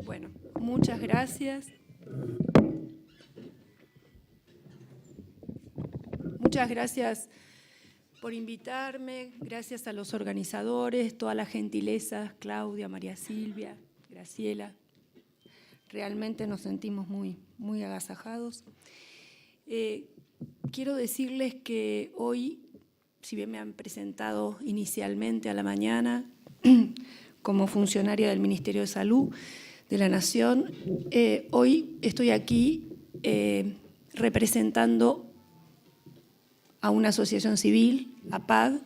Bueno, muchas gracias. Muchas gracias por invitarme, gracias a los organizadores, toda la gentileza, Claudia, María Silvia, Graciela. Realmente nos sentimos muy agasajados. Quiero decirles que hoy, si bien me han presentado inicialmente a la mañana como funcionaria del Ministerio de Salud de la Nación, hoy estoy aquí representando a una asociación civil, APAD,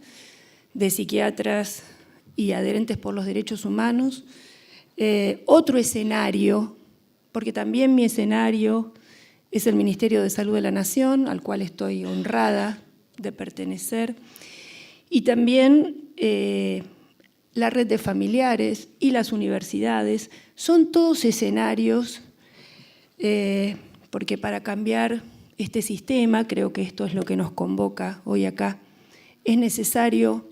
de psiquiatras y adherentes por los derechos humanos. Otro escenario, porque también mi escenario es el Ministerio de Salud de la Nación, al cual estoy honrada de pertenecer, y también la red de familiares y las universidades. Son todos escenarios, porque para cambiar este sistema, creo que esto es lo que nos convoca hoy acá, es necesario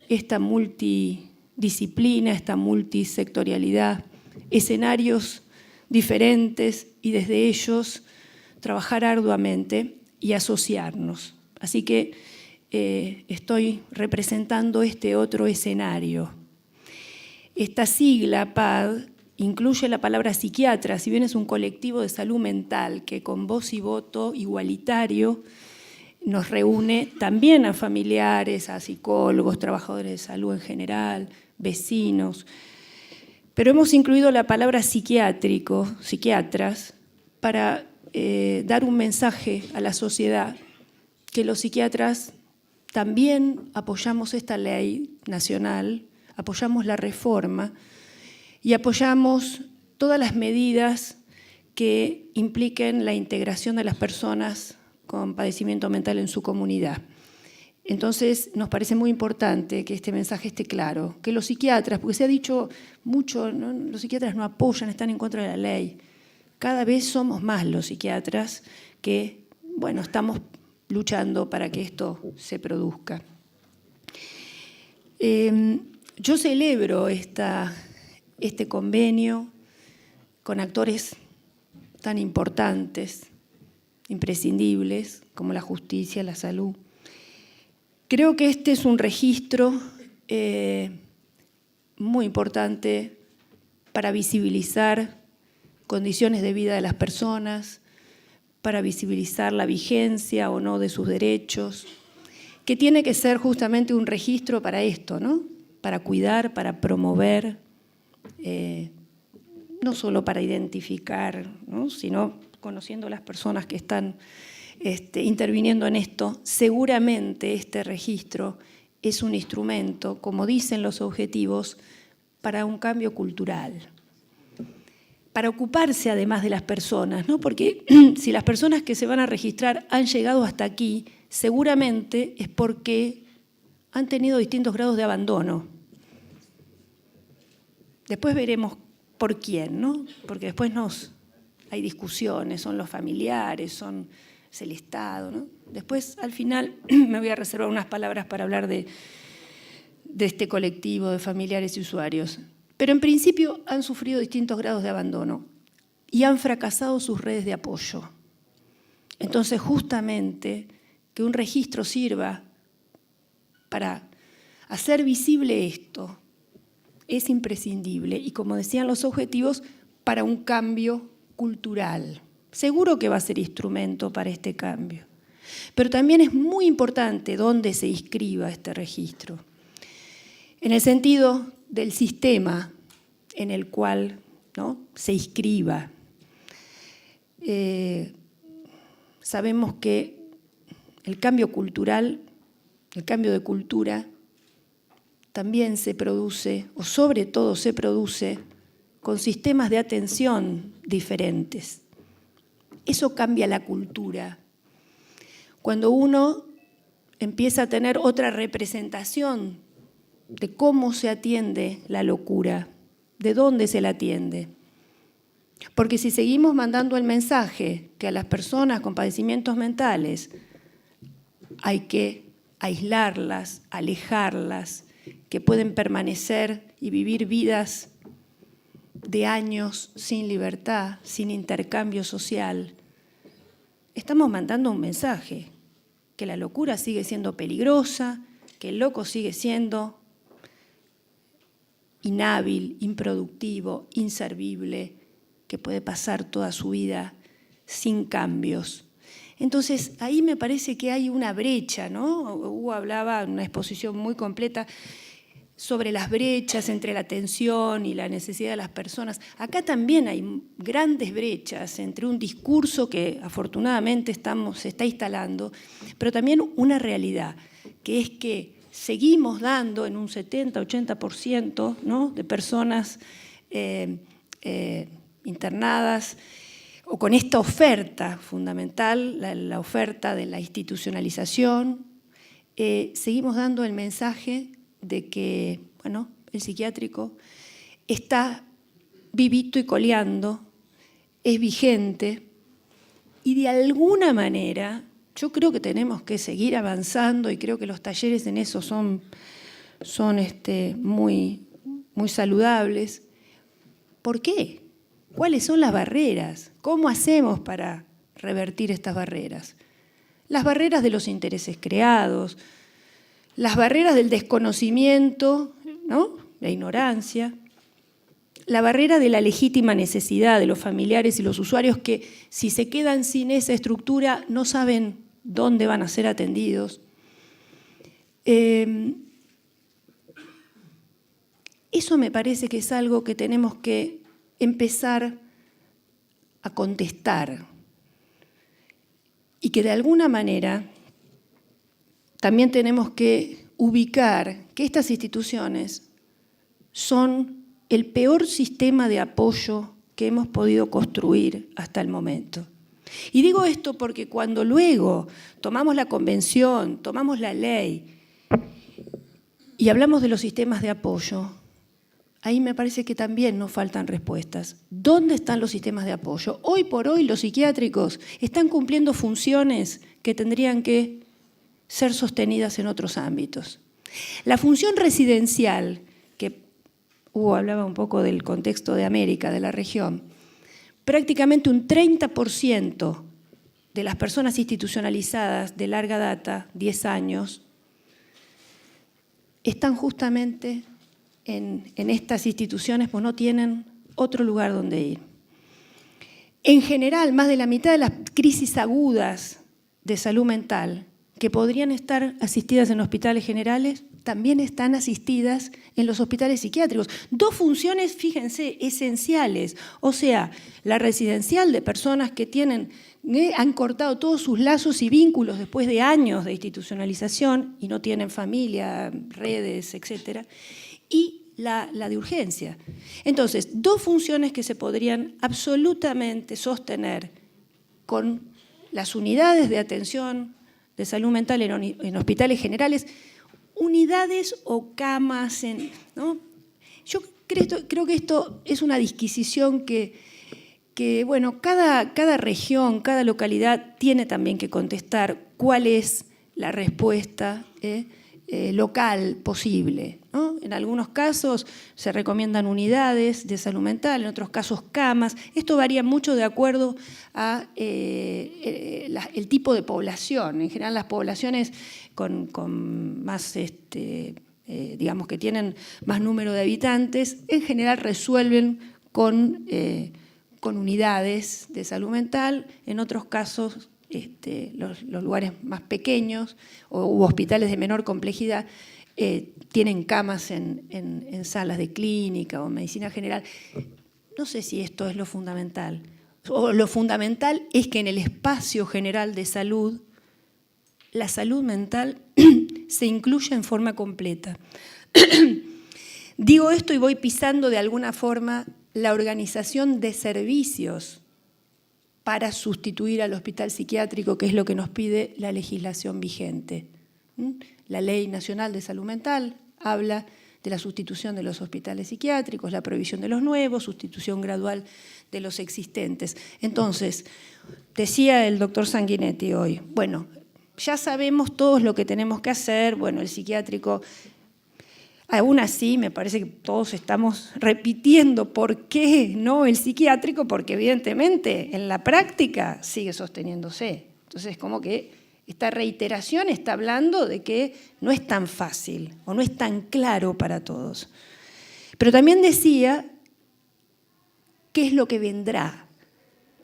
esta multidisciplina, esta multisectorialidad, escenarios diferentes y desde ellos trabajar arduamente y asociarnos. Así que estoy representando este otro escenario. Esta sigla, PAD, incluye la palabra psiquiatra, si bien es un colectivo de salud mental que con voz y voto igualitario nos reúne también a familiares, a psicólogos, trabajadores de salud en general, vecinos. Pero hemos incluido la palabra psiquiátrico, psiquiatras, para dar un mensaje a la sociedad que los psiquiatras también apoyamos esta ley nacional, apoyamos la reforma y apoyamos todas las medidas que impliquen la integración de las personas con padecimiento mental en su comunidad. Entonces, nos parece muy importante que este mensaje esté claro, que los psiquiatras, porque se ha dicho mucho, ¿no? Los psiquiatras no apoyan, están en contra de la ley. Cada vez somos más los psiquiatras que, bueno, estamos luchando para que esto se produzca. Yo celebro este convenio con actores tan importantes, imprescindibles, como la justicia, la salud. Creo que este es un registro muy importante para visibilizar condiciones de vida de las personas, para visibilizar la vigencia o no de sus derechos, que tiene que ser justamente un registro para esto, ¿no? Para cuidar, para promover, no solo para identificar, ¿no? Sino conociendo a las personas que están interviniendo en esto. Seguramente este registro es un instrumento, como dicen los objetivos, para un cambio cultural, para ocuparse además de las personas, ¿no? Porque si las personas que se van a registrar han llegado hasta aquí, seguramente es porque han tenido distintos grados de abandono. Después veremos por quién, ¿no? Porque después hay discusiones, son los familiares, es el Estado, ¿no? Después, al final, me voy a reservar unas palabras para hablar de este colectivo de familiares y usuarios. Pero en principio han sufrido distintos grados de abandono y han fracasado sus redes de apoyo. Entonces, justamente, que un registro sirva para hacer visible esto es imprescindible y, como decían los objetivos, para un cambio cultural. Seguro que va a ser instrumento para este cambio. Pero también es muy importante dónde se inscriba este registro. En el sentido del sistema en el cual, ¿no?, se inscriba. Sabemos que el cambio cultural, el cambio de cultura, también se produce, o sobre todo se produce, con sistemas de atención diferentes. Eso cambia la cultura. Cuando uno empieza a tener otra representación de cómo se atiende la locura, de dónde se la atiende. Porque si seguimos mandando el mensaje que a las personas con padecimientos mentales hay que aislarlas, alejarlas, que pueden permanecer y vivir vidas de años sin libertad, sin intercambio social, estamos mandando un mensaje, que la locura sigue siendo peligrosa, que el loco sigue siendo inhábil, improductivo, inservible, que puede pasar toda su vida sin cambios. Entonces, ahí me parece que hay una brecha, ¿no? Hugo hablaba en una exposición muy completa sobre las brechas entre la atención y la necesidad de las personas. Acá también hay grandes brechas entre un discurso que afortunadamente se está instalando, pero también una realidad, que es que seguimos dando en un 70-80%, ¿no?, de personas internadas, o con esta oferta fundamental, la oferta de la institucionalización, seguimos dando el mensaje de que, bueno, el psiquiátrico está vivito y coleando, es vigente, y de alguna manera yo creo que tenemos que seguir avanzando, y creo que los talleres en eso son muy saludables. ¿Por qué? ¿Cuáles son las barreras? ¿Cómo hacemos para revertir estas barreras? Las barreras de los intereses creados, las barreras del desconocimiento, ¿no?, la ignorancia, la barrera de la legítima necesidad de los familiares y los usuarios que, si se quedan sin esa estructura, no saben dónde van a ser atendidos. Eso me parece que es algo que tenemos que empezar a contestar y que de alguna manera también tenemos que ubicar que estas instituciones son el peor sistema de apoyo que hemos podido construir hasta el momento. Y digo esto porque cuando luego tomamos la convención, tomamos la ley y hablamos de los sistemas de apoyo, ahí me parece que también nos faltan respuestas. ¿Dónde están los sistemas de apoyo? Hoy por hoy los psiquiátricos están cumpliendo funciones que tendrían que ser sostenidas en otros ámbitos. La función residencial, que Hugo hablaba un poco del contexto de América, de la región, prácticamente un 30% de las personas institucionalizadas de larga data, 10 años, están justamente en estas instituciones, pues no tienen otro lugar donde ir. En general, más de la mitad de las crisis agudas de salud mental que podrían estar asistidas en hospitales generales, también están asistidas en los hospitales psiquiátricos. Dos funciones, fíjense, esenciales. O sea, la residencial de personas que han cortado todos sus lazos y vínculos después de años de institucionalización y no tienen familia, redes, etc. Y la de urgencia. Entonces, dos funciones que se podrían absolutamente sostener con las unidades de atención de salud mental en hospitales generales, unidades o camas, ¿no? Yo creo que esto es una disquisición que bueno, cada región, cada localidad tiene también que contestar cuál es la respuesta local posible, ¿no? En algunos casos se recomiendan unidades de salud mental, en otros casos camas. Esto varía mucho de acuerdo a el tipo de población. En general, las poblaciones con más, digamos, que tienen más número de habitantes, en general resuelven con unidades de salud mental. En otros casos, los lugares más pequeños u hospitales de menor complejidad tienen camas en salas de clínica o medicina general. No sé si esto es lo fundamental. O lo fundamental es que en el espacio general de salud, la salud mental se incluya en forma completa. Digo esto y voy pisando de alguna forma la organización de servicios para sustituir al hospital psiquiátrico, que es lo que nos pide la legislación vigente. La Ley Nacional de Salud Mental habla de la sustitución de los hospitales psiquiátricos, la prohibición de los nuevos, sustitución gradual de los existentes. Entonces, decía el doctor Sanguinetti hoy, bueno, ya sabemos todos lo que tenemos que hacer, bueno, el psiquiátrico Aún así, me parece que todos estamos repitiendo por qué no el psiquiátrico, porque evidentemente en la práctica sigue sosteniéndose. Entonces, como que esta reiteración está hablando de que no es tan fácil o no es tan claro para todos. Pero también decía qué es lo que vendrá,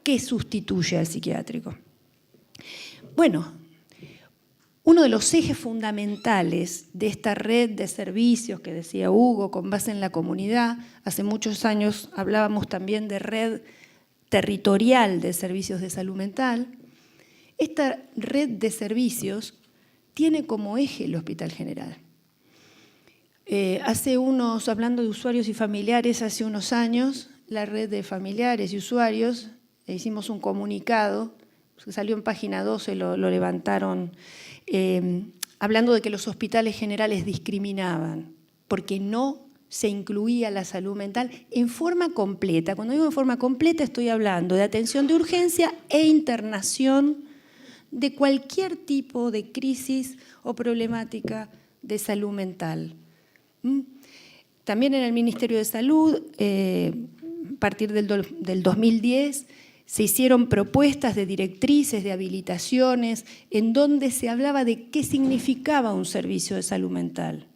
qué sustituye al psiquiátrico. Bueno, uno de los ejes fundamentales de esta red de servicios que decía Hugo, con base en la comunidad, hace muchos años hablábamos también de red territorial de servicios de salud mental. Esta red de servicios tiene como eje el Hospital General. Hablando de usuarios y familiares, hace unos años, la red de familiares y usuarios, hicimos un comunicado, que salió en página 12, lo levantaron, hablando de que los hospitales generales discriminaban, porque no se incluía la salud mental en forma completa. Cuando digo en forma completa estoy hablando de atención de urgencia e internación de cualquier tipo de crisis o problemática de salud mental. También en el Ministerio de Salud, a partir del 2010, se hicieron propuestas de directrices, de habilitaciones, en donde se hablaba de qué significaba un servicio de salud mental.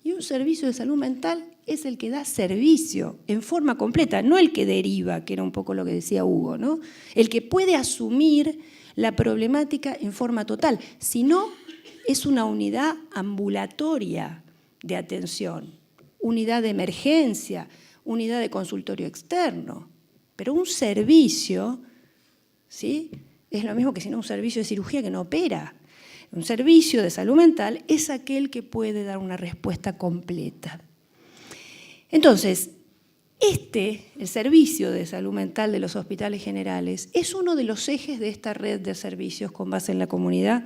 Y un servicio de salud mental es el que da servicio en forma completa, no el que deriva, que era un poco lo que decía Hugo, ¿no? El que puede asumir la problemática en forma total, si no, es una unidad ambulatoria de atención, unidad de emergencia, unidad de consultorio externo. Pero un servicio, ¿sí?, es lo mismo que si no un servicio de cirugía que no opera. Un servicio de salud mental es aquel que puede dar una respuesta completa. Entonces, el servicio de salud mental de los hospitales generales es uno de los ejes de esta red de servicios con base en la comunidad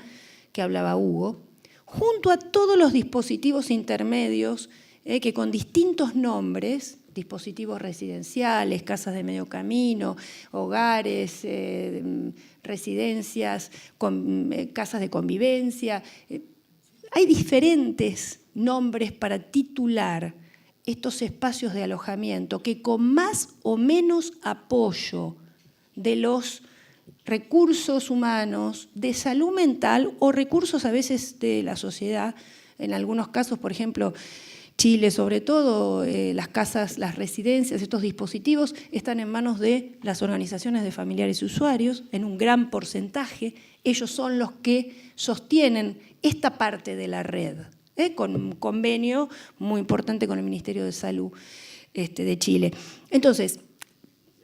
que hablaba Hugo, junto a todos los dispositivos intermedios que con distintos nombres, dispositivos residenciales, casas de medio camino, hogares, residencias, casas de convivencia, hay diferentes nombres para titular estos espacios de alojamiento que con más o menos apoyo de los recursos humanos, de salud mental o recursos a veces de la sociedad, en algunos casos, por ejemplo, Chile sobre todo, las casas, las residencias, estos dispositivos están en manos de las organizaciones de familiares y usuarios, en un gran porcentaje. Ellos son los que sostienen esta parte de la red, con un convenio muy importante con el Ministerio de Salud de Chile. Entonces,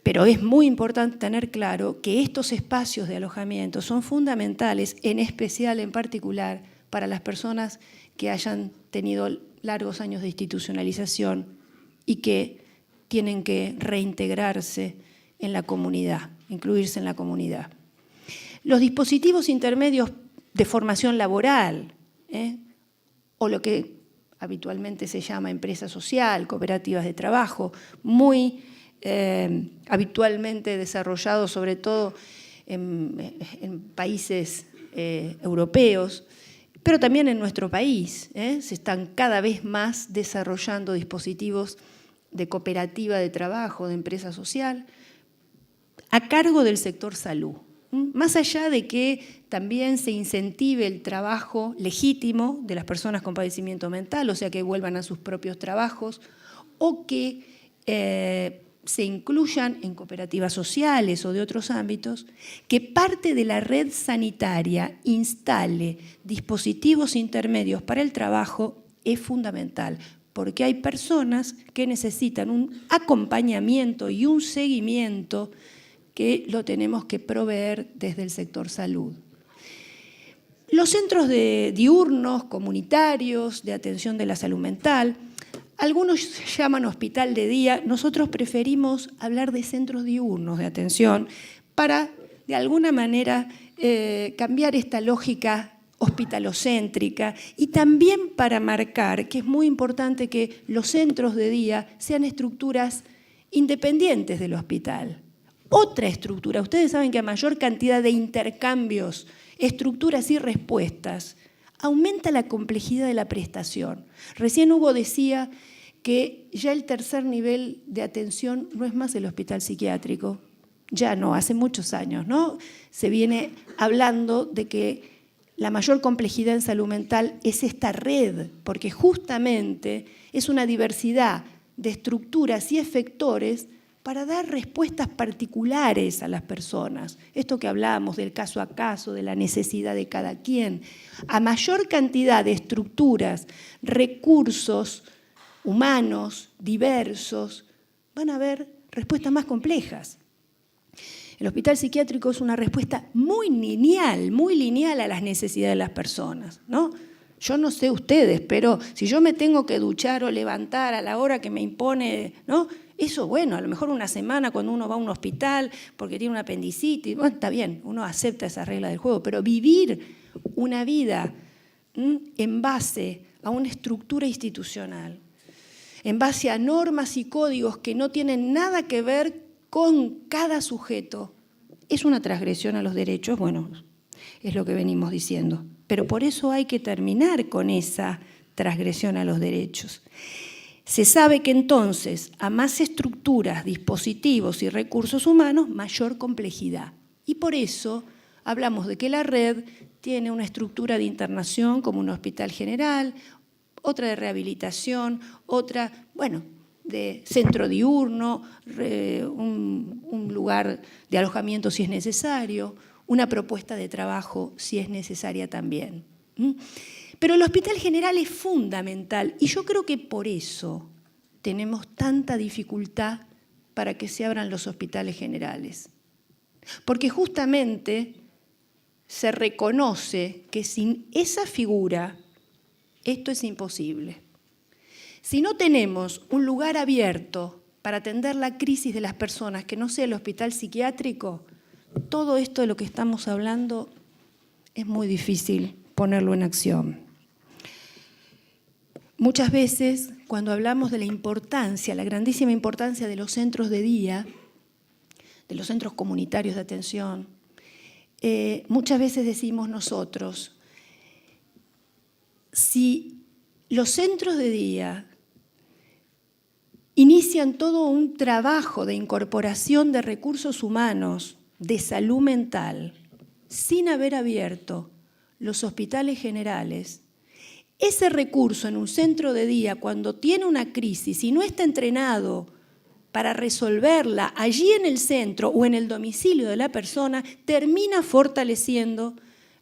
pero es muy importante tener claro que estos espacios de alojamiento son fundamentales, en especial, en particular, para las personas que hayan tenido largos años de institucionalización y que tienen que reintegrarse en la comunidad, incluirse en la comunidad. Los dispositivos intermedios de formación laboral, o lo que habitualmente se llama empresa social, cooperativas de trabajo, muy habitualmente desarrollados sobre todo en países europeos, pero también en nuestro país. Se están cada vez más desarrollando dispositivos de cooperativa de trabajo, de empresa social, a cargo del sector salud. Más allá de que también se incentive el trabajo legítimo de las personas con padecimiento mental, o sea, que vuelvan a sus propios trabajos, o que se incluyan en cooperativas sociales o de otros ámbitos, que parte de la red sanitaria instale dispositivos intermedios para el trabajo es fundamental, porque hay personas que necesitan un acompañamiento y un seguimiento que lo tenemos que proveer desde el sector salud. Los centros diurnos, comunitarios, de atención de la salud mental, algunos llaman hospital de día, nosotros preferimos hablar de centros diurnos de atención para, de alguna manera, cambiar esta lógica hospitalocéntrica y también para marcar que es muy importante que los centros de día sean estructuras independientes del hospital. Otra estructura, ustedes saben que a mayor cantidad de intercambios, estructuras y respuestas, aumenta la complejidad de la prestación. Recién Hugo decía que ya el tercer nivel de atención no es más el hospital psiquiátrico. Ya no, hace muchos años, ¿no? Se viene hablando de que la mayor complejidad en salud mental es esta red, porque justamente es una diversidad de estructuras y efectores para dar respuestas particulares a las personas. Esto que hablábamos del caso a caso, de la necesidad de cada quien. A mayor cantidad de estructuras, recursos humanos, diversos, van a haber respuestas más complejas. El hospital psiquiátrico es una respuesta muy lineal a las necesidades de las personas, ¿no? Yo no sé ustedes, pero si yo me tengo que duchar o levantar a la hora que me impone, ¿no? Eso, bueno, a lo mejor una semana cuando uno va a un hospital porque tiene una apendicitis, bueno, está bien, uno acepta esa regla del juego, pero vivir una vida en base a una estructura institucional, en base a normas y códigos que no tienen nada que ver con cada sujeto, es una transgresión a los derechos, bueno, es lo que venimos diciendo. Pero por eso hay que terminar con esa transgresión a los derechos. Se sabe que entonces, a más estructuras, dispositivos y recursos humanos, mayor complejidad. Y por eso hablamos de que la red tiene una estructura de internación como un hospital general, otra de rehabilitación, otra, bueno, de centro diurno, un lugar de alojamiento si es necesario, una propuesta de trabajo si es necesaria también. Pero el hospital general es fundamental y yo creo que por eso tenemos tanta dificultad para que se abran los hospitales generales. Porque justamente se reconoce que sin esa figura esto es imposible. Si no tenemos un lugar abierto para atender la crisis de las personas que no sea el hospital psiquiátrico, todo esto de lo que estamos hablando es muy difícil ponerlo en acción. Muchas veces, cuando hablamos de la importancia, la grandísima importancia de los centros de día, de los centros comunitarios de atención, muchas veces decimos nosotros, si los centros de día inician todo un trabajo de incorporación de recursos humanos, de salud mental, sin haber abierto los hospitales generales, ese recurso en un centro de día, cuando tiene una crisis y no está entrenado para resolverla allí en el centro o en el domicilio de la persona, termina fortaleciendo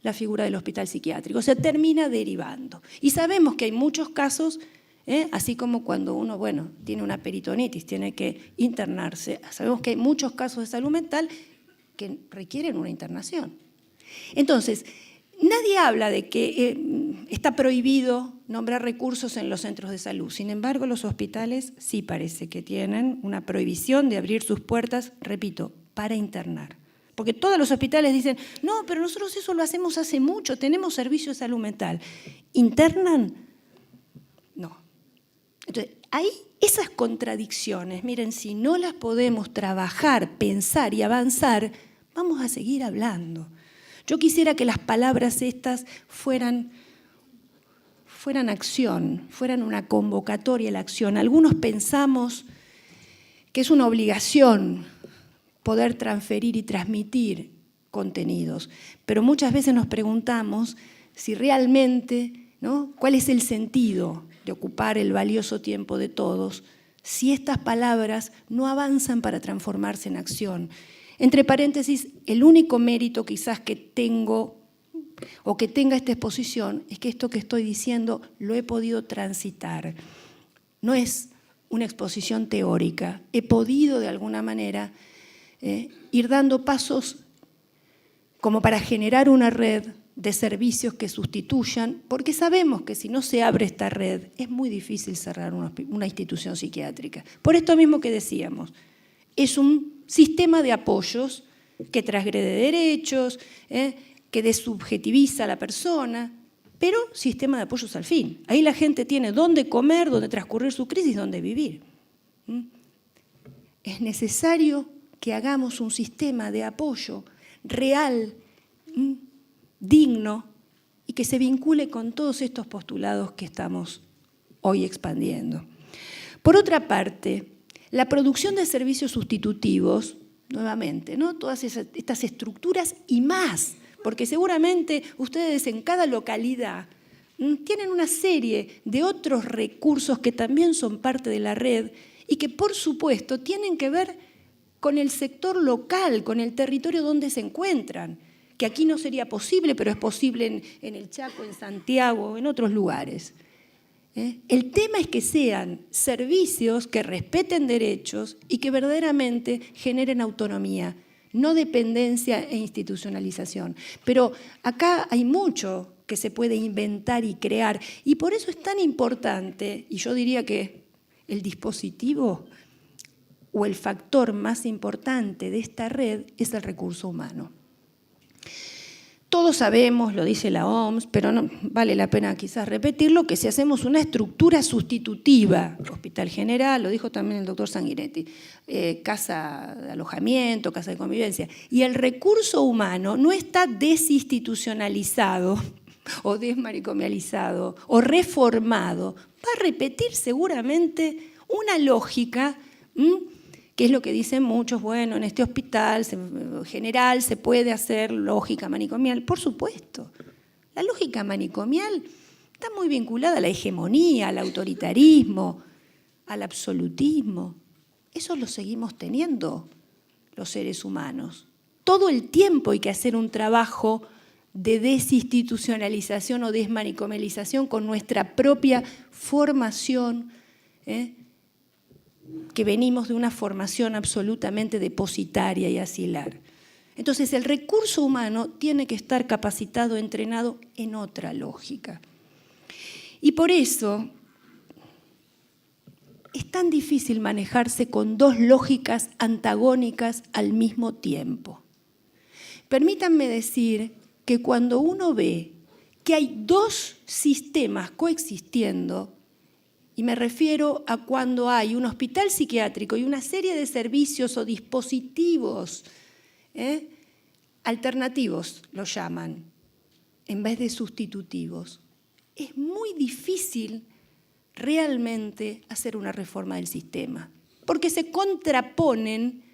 la figura del hospital psiquiátrico, o sea, termina derivando. Y sabemos que hay muchos casos, así como cuando uno, bueno, tiene una peritonitis, tiene que internarse, sabemos que hay muchos casos de salud mental que requieren una internación. Entonces, nadie habla de que está prohibido nombrar recursos en los centros de salud. Sin embargo, los hospitales sí parece que tienen una prohibición de abrir sus puertas, repito, para internar. Porque todos los hospitales dicen, no, pero nosotros eso lo hacemos hace mucho, tenemos servicio de salud mental. ¿Internan? No. Entonces, hay esas contradicciones, miren, si no las podemos trabajar, pensar y avanzar, vamos a seguir hablando. Yo quisiera que las palabras estas fueran acción, fueran una convocatoria a la acción. Algunos pensamos que es una obligación poder transferir y transmitir contenidos, pero muchas veces nos preguntamos si realmente, ¿no?, cuál es el sentido de ocupar el valioso tiempo de todos si estas palabras no avanzan para transformarse en acción. Entre paréntesis, el único mérito quizás que tengo o que tenga esta exposición es que esto que estoy diciendo lo he podido transitar. No es una exposición teórica. He podido de alguna manera ir dando pasos como para generar una red de servicios que sustituyan, porque sabemos que si no se abre esta red es muy difícil cerrar una institución psiquiátrica. Por esto mismo que decíamos, es un sistema de apoyos que transgrede derechos, que desubjetiviza a la persona, pero sistema de apoyos al fin. Ahí la gente tiene dónde comer, dónde transcurrir su crisis, dónde vivir. Es necesario que hagamos un sistema de apoyo real, digno, y que se vincule con todos estos postulados que estamos hoy expandiendo. Por otra parte, la producción de servicios sustitutivos, nuevamente, ¿no? Todas estas estructuras y más, porque seguramente ustedes en cada localidad tienen una serie de otros recursos que también son parte de la red y que, por supuesto, tienen que ver con el sector local, con el territorio donde se encuentran, que aquí no sería posible, pero es posible en el Chaco, en Santiago, en otros lugares. El tema es que sean servicios que respeten derechos y que verdaderamente generen autonomía, no dependencia e institucionalización. Pero acá hay mucho que se puede inventar y crear, y por eso es tan importante, y yo diría que el dispositivo o el factor más importante de esta red es el recurso humano. Todos sabemos, lo dice la OMS, pero no vale la pena quizás repetirlo, que si hacemos una estructura sustitutiva, Hospital General, lo dijo también el doctor Sanguinetti, casa de alojamiento, casa de convivencia, y el recurso humano no está desinstitucionalizado o desmanicomializado o reformado, va a repetir seguramente una lógica, que es lo que dicen muchos, bueno, en este hospital general se puede hacer lógica manicomial. Por supuesto, la lógica manicomial está muy vinculada a la hegemonía, al autoritarismo, al absolutismo. Eso lo seguimos teniendo los seres humanos. Todo el tiempo hay que hacer un trabajo de desinstitucionalización o desmanicomialización con nuestra propia formación, que venimos de una formación absolutamente depositaria y asilar. Entonces, el recurso humano tiene que estar capacitado, entrenado en otra lógica. Y por eso es tan difícil manejarse con dos lógicas antagónicas al mismo tiempo. Permítanme decir que cuando uno ve que hay dos sistemas coexistiendo, y me refiero a cuando hay un hospital psiquiátrico y una serie de servicios o dispositivos alternativos, lo llaman, en vez de sustitutivos, es muy difícil realmente hacer una reforma del sistema, porque se contraponen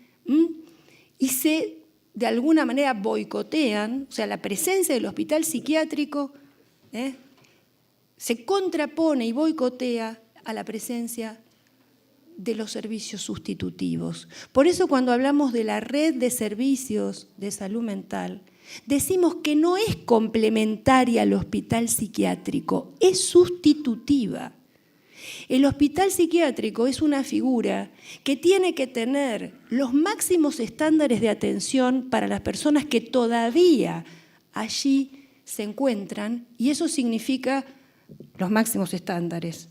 y se, de alguna manera, boicotean, o sea, la presencia del hospital psiquiátrico se contrapone y boicotea a la presencia de los servicios sustitutivos. Por eso cuando hablamos de la red de servicios de salud mental, decimos que no es complementaria al hospital psiquiátrico, es sustitutiva. El hospital psiquiátrico es una figura que tiene que tener los máximos estándares de atención para las personas que todavía allí se encuentran, y eso significa los máximos estándares.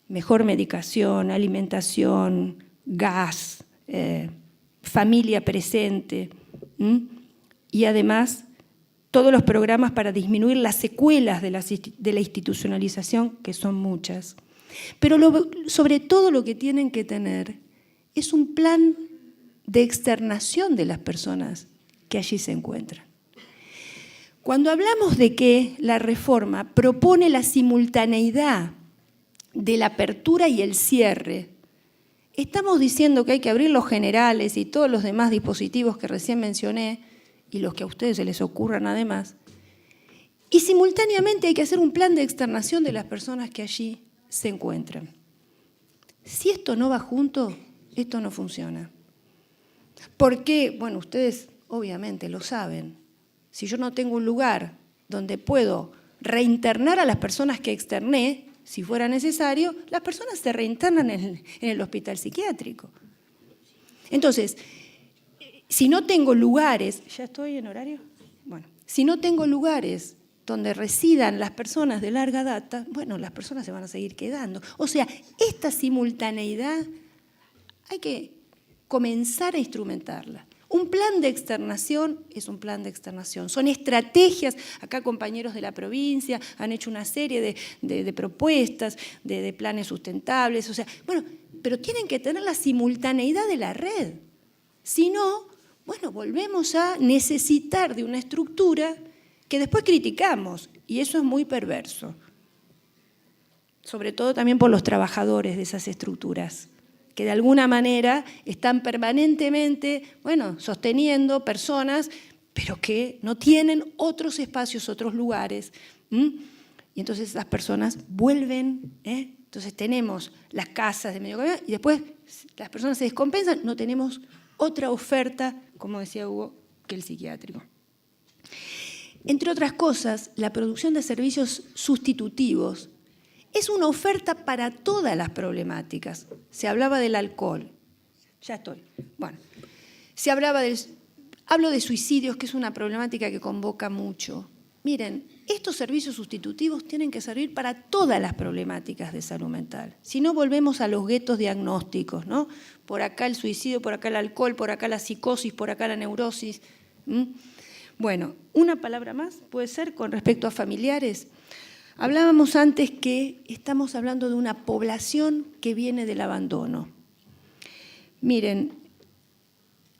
Mejor medicación, alimentación, gas, familia presente, y además todos los programas para disminuir las secuelas de la institucionalización, que son muchas. Pero sobre todo lo que tienen que tener es un plan de externación de las personas que allí se encuentran. Cuando hablamos de que la reforma propone la simultaneidad de la apertura y el cierre, estamos diciendo que hay que abrir los generales y todos los demás dispositivos que recién mencioné, y los que a ustedes se les ocurran además, y simultáneamente hay que hacer un plan de externación de las personas que allí se encuentran. Si esto no va junto, esto no funciona. Porque, bueno, ustedes obviamente lo saben, si yo no tengo un lugar donde puedo reinternar a las personas que externé, si fuera necesario, las personas se reinternan en el hospital psiquiátrico. Entonces, si no tengo lugares, ¿ya estoy en horario? Bueno, si no tengo lugares donde residan las personas de larga data, bueno, las personas se van a seguir quedando. O sea, esta simultaneidad hay que comenzar a instrumentarla. Un plan de externación es un plan de externación. Son estrategias, acá compañeros de la provincia han hecho una serie de propuestas, de planes sustentables, o sea, bueno, pero tienen que tener la simultaneidad de la red. Si no, bueno, volvemos a necesitar de una estructura que después criticamos Y eso es muy perverso, sobre todo también por los trabajadores de esas estructuras, que de alguna manera están permanentemente, sosteniendo personas, pero que no tienen otros espacios, otros lugares. Y entonces las personas vuelven, Entonces tenemos las casas de medio camino y después las personas se descompensan, no tenemos otra oferta, como decía Hugo, que el psiquiátrico. Entre otras cosas, la producción de servicios sustitutivos es una oferta para todas las problemáticas. Se hablaba del alcohol. Ya estoy. Bueno, hablo de suicidios, que es una problemática que convoca mucho. Miren, estos servicios sustitutivos tienen que servir para todas las problemáticas de salud mental. Si no, volvemos a los guetos diagnósticos, ¿no? Por acá el suicidio, por acá el alcohol, por acá la psicosis, por acá la neurosis. Bueno, una palabra más puede ser con respecto a familiares. Hablábamos antes que estamos hablando de una población que viene del abandono. Miren,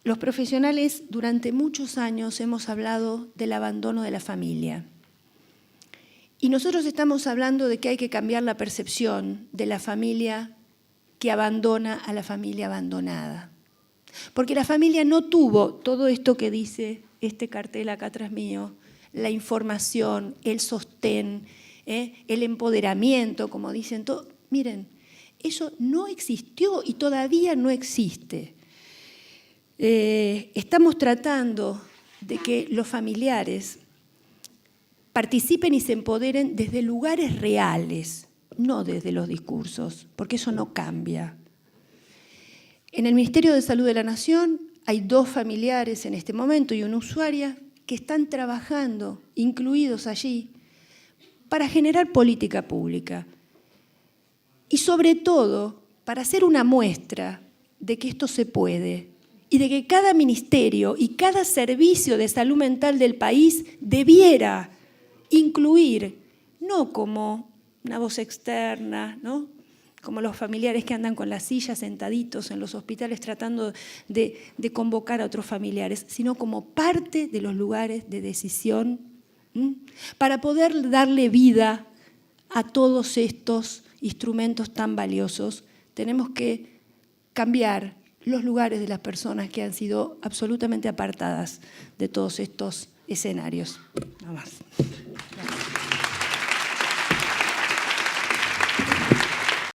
los profesionales durante muchos años hemos hablado del abandono de la familia. Y nosotros estamos hablando de que hay que cambiar la percepción de la familia que abandona a la familia abandonada. Porque la familia no tuvo todo esto que dice este cartel acá atrás mío, la información, el sostén, el empoderamiento, como dicen todos. Miren, eso no existió y todavía no existe. Estamos tratando de que los familiares participen y se empoderen desde lugares reales, no desde los discursos, porque eso no cambia. En el Ministerio de Salud de la Nación hay 2 familiares en este momento y una usuaria que están trabajando, incluidos allí, para generar política pública. Y sobre todo, para hacer una muestra de que esto se puede y de que cada ministerio y cada servicio de salud mental del país debiera incluir, no como una voz externa, ¿no? Como los familiares que andan con las sillas sentaditos en los hospitales tratando de convocar a otros familiares, sino como parte de los lugares de decisión, para poder darle vida a todos estos instrumentos tan valiosos. Tenemos que cambiar los lugares de las personas que han sido absolutamente apartadas de todos estos escenarios. Nada más.